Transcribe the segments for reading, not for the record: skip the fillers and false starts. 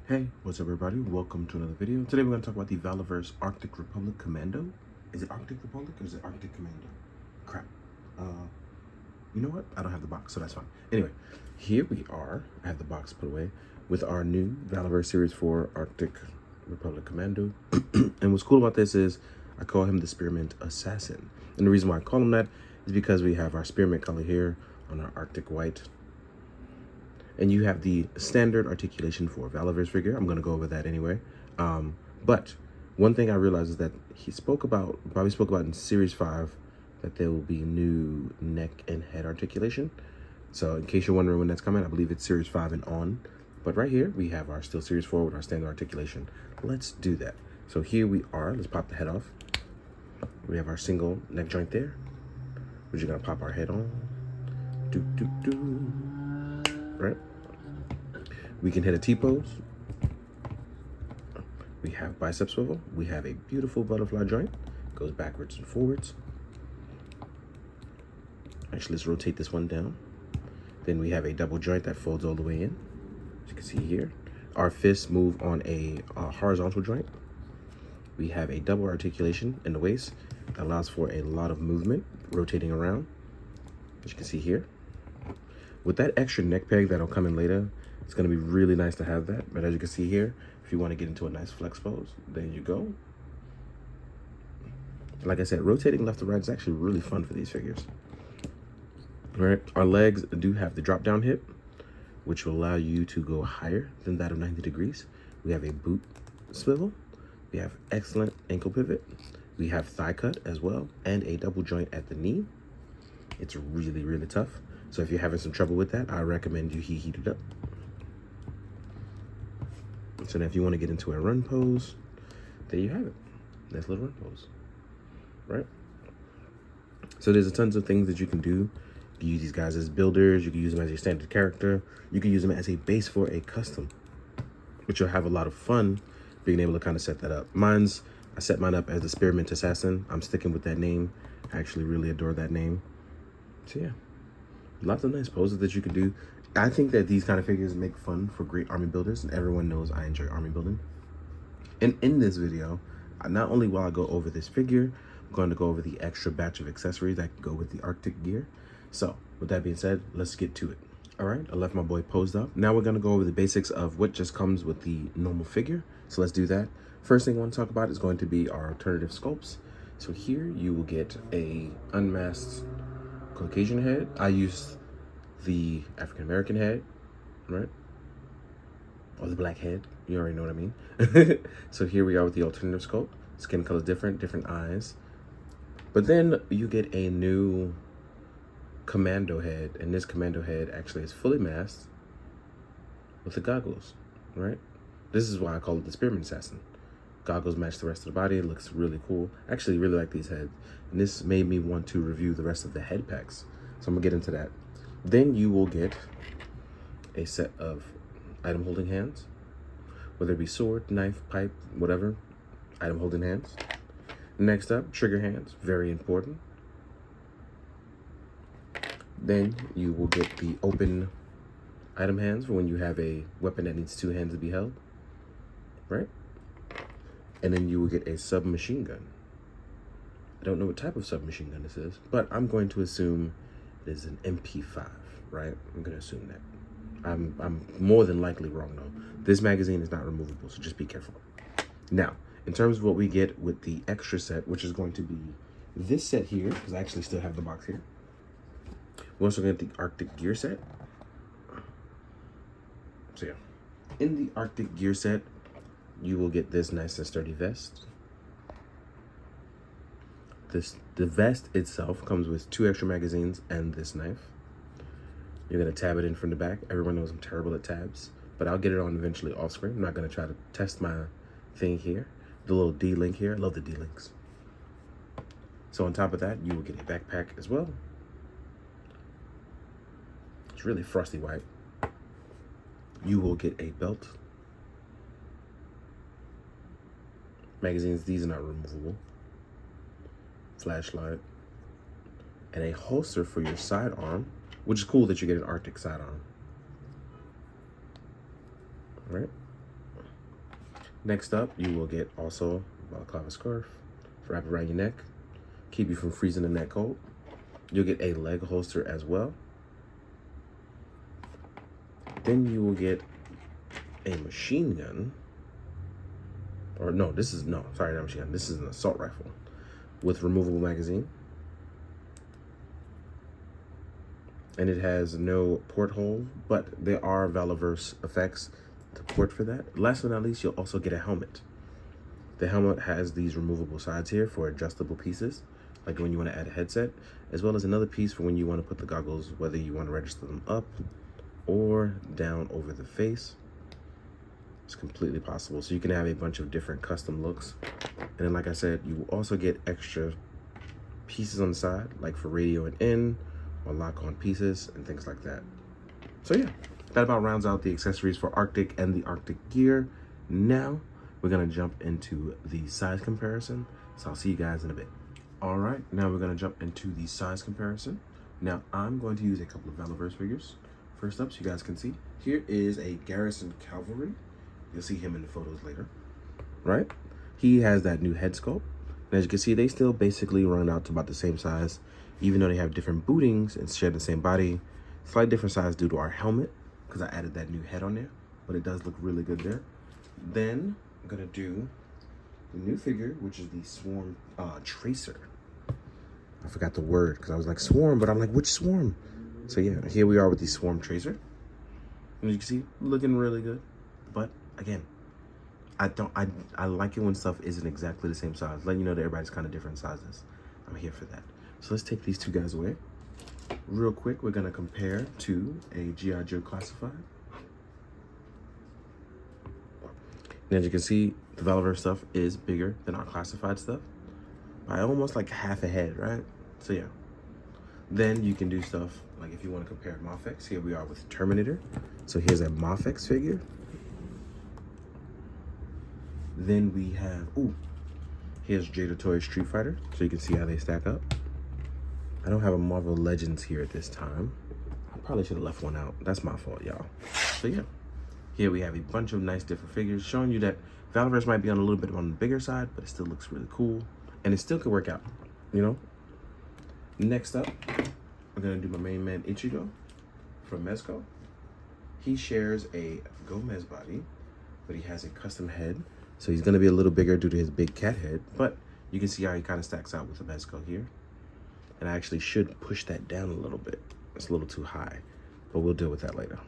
Hey, what's up everybody? Welcome to another video. Today we're going to talk about the Valaverse Arctic Republic Commando. Is it Arctic Republic or is it Arctic Commando? Crap. You know what? I don't have the box, so that's fine. Anyway, here we are. I have the box put away with our new Valaverse Series 4 Arctic Republic Commando. And what's cool about this is I call him the Spearmint Assassin. And the reason why I call him that is because we have our spearmint color here on our Arctic white. And you have the standard articulation for Valaverse figure. I'm going to go over that anyway. But one thing I realized is that he probably spoke about in Series 5, that there will be new neck and head articulation. So in case you're wondering when that's coming, I believe it's Series 5 and on. But right here, we have our still Series 4 with our standard articulation. Let's do that. So here we are. Let's pop the head off. We have our single neck joint there. We're just going to pop our head on. Right? We can hit a T-pose. We have bicep swivel. We have a beautiful butterfly joint. Goes backwards and forwards. Actually, let's rotate this one down. Then we have a double joint that folds all the way in. As you can see here. Our fists move on a horizontal joint. We have a double articulation in the waist that allows for a lot of movement, rotating around. As you can see here. With that extra neck peg that'll come in later, it's going to be really nice to have that. But as you can see here, if you want to get into a nice flex pose, there you go. Like I said, rotating left to right is actually really fun for these figures. All right, our legs do have the drop down hip, which will allow you to go higher than that of 90 degrees. We have a boot swivel. We have excellent ankle pivot. We have thigh cut as well, and a double joint at the knee. It's really, really tough. So if you're having some trouble with that, I recommend you heat it up. So now if you want to get into a run pose, there you have it. Nice little run pose, right? So there's tons of things that you can do. You can use these guys as builders. You can use them as your standard character. You can use them as a base for a custom, which you'll have a lot of fun being able to kind of set that up. I set mine up as the Spearmint Assassin. I'm sticking with that name. I actually really adore that name. So yeah, lots of nice poses that you can do. I think that these kind of figures make fun for great army builders, and everyone knows I enjoy army building. And in this video, not only will I go over this figure, I'm going to go over the extra batch of accessories that can go with the Arctic gear. So with that being said, let's get to it. All right, I left my boy posed up. Now we're going to go over the basics of what just comes with the normal figure. So let's do that. First thing I want to talk about is going to be our alternative sculpts. So here you will get a unmasked Caucasian head. I used the African-American head, right? Or the black head, you already know what I mean. So here we are with the alternative sculpt. Skin colors different eyes. But then you get a new commando head, and this commando head actually is fully masked with the goggles, right? This is why I call it the Spearmint Assassin. Goggles match the rest of the body. It looks really cool. I actually really like these heads, and this made me want to review the rest of the head packs. So I'm gonna get into that. Then you will get a set of item holding hands, whether it be sword, knife, pipe, whatever, item holding hands. Next up, trigger hands, very important. Then you will get the open item hands for when you have a weapon that needs two hands to be held, right? And then you will get a submachine gun. I don't know what type of submachine gun this is, but I'm going to assume it is an MP5, right? I'm going to assume that. I'm more than likely wrong though. This magazine is not removable, so just be careful. Now, in terms of what we get with the extra set, which is going to be this set here, because I actually still have the box here. We're also going to get the Arctic gear set. So yeah, in the Arctic gear set, you will get this nice and sturdy vest. The vest itself comes with 2 extra magazines and this knife. You're gonna tab it in from the back. Everyone knows I'm terrible at tabs, but I'll get it on eventually off screen. I'm not gonna try to test my thing here. The little D-link here, I love the D-links. So on top of that, you will get a backpack as well. It's really frosty white. You will get a belt. Magazines, these are not removable. Flashlight. And a holster for your sidearm, which is cool that you get an Arctic sidearm. All right. Next up, you will get also a balaclava scarf to wrap around your neck, keep you from freezing the neck cold. You'll get a leg holster as well. Then you will get a machine gun. Or no, sorry, not machine gun. This is an assault rifle with removable magazine. And it has no porthole, but there are Valaverse effects to port for that. Last but not least, you'll also get a helmet. The helmet has these removable sides here for adjustable pieces, like when you want to add a headset, as well as another piece for when you want to put the goggles, whether you want to register them up or down over the face. It's completely possible. So you can have a bunch of different custom looks. And then, like I said, you will also get extra pieces on the side, like for radio and in, or lock on pieces and things like that. So yeah, that about rounds out the accessories for Arctic and the Arctic gear. Now we're gonna jump into the size comparison. So I'll see you guys in a bit. All right, now we're gonna jump into the size comparison. Now I'm going to use a couple of Valaverse figures. First up, so you guys can see, here is a Garrison Cavalry. You'll see him in the photos later, right? He has that new head sculpt. And as you can see, they still basically run out to about the same size, even though they have different bootings and share the same body. Slight different size due to our helmet, because I added that new head on there, but it does look really good there. Then I'm gonna do the new figure, which is the Swarm Tracer. I forgot the word, because I was like Swarm, but I'm like, which Swarm? So yeah, here we are with the Swarm Tracer. And as you can see, looking really good. But again, I like it when stuff isn't exactly the same size, letting you know that everybody's kind of different sizes. I'm here for that. So let's take these two guys away. Real quick, we're gonna compare to a G.I. Joe Classified. And as you can see, the Valaverse stuff is bigger than our Classified stuff by almost like half a head, right? So yeah. Then you can do stuff like if you want to compare Mafex, here we are with Terminator. So here's a Mafex figure. Then we have, here's Jada Toy Street Fighter, so you can see how they stack up. I don't have a Marvel Legends here at this time. I probably should have left one out. That's my fault, y'all. So yeah, here we have a bunch of nice different figures showing you that Valaverse might be on a little bit on the bigger side, but it still looks really cool. And it still could work out, you know? Next up, we're gonna do my main man Ichigo from Mezco. He shares a Gomez body, but he has a custom head. So he's gonna be a little bigger due to his big cat head, but you can see how he kind of stacks out with the Mezco here. And I actually should push that down a little bit. It's a little too high, but we'll deal with that later.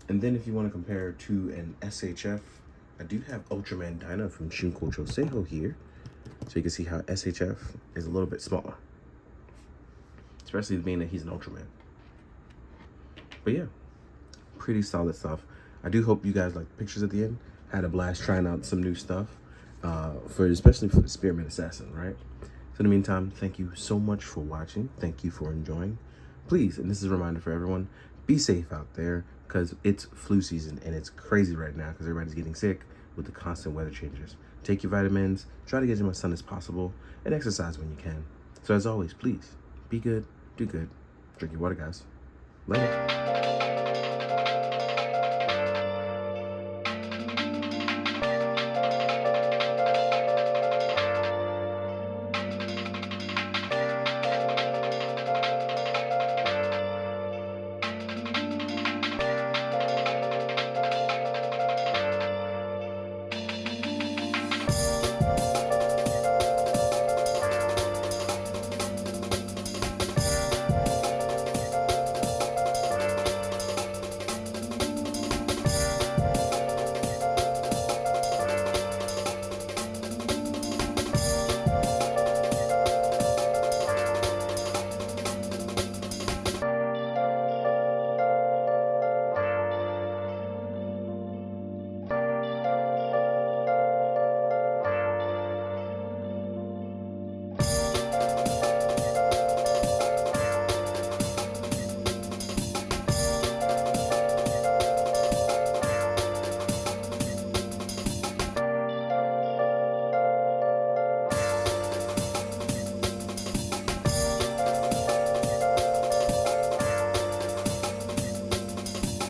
And then if you want to compare to an SHF, I do have Ultraman Dyna from Shunko Choseiho here. So you can see how SHF is a little bit smaller. Especially being that he's an Ultraman. But yeah, pretty solid stuff. I do hope you guys like the pictures at the end. Had a blast trying out some new stuff, especially for the Spearman Assassin, right? So in the meantime, thank you so much for watching. Thank you for enjoying. Please, and this is a reminder for everyone, be safe out there because it's flu season and it's crazy right now because everybody's getting sick with the constant weather changes. Take your vitamins, try to get as much sun as possible, and exercise when you can. So as always, please, be good, do good, drink your water, guys. Later.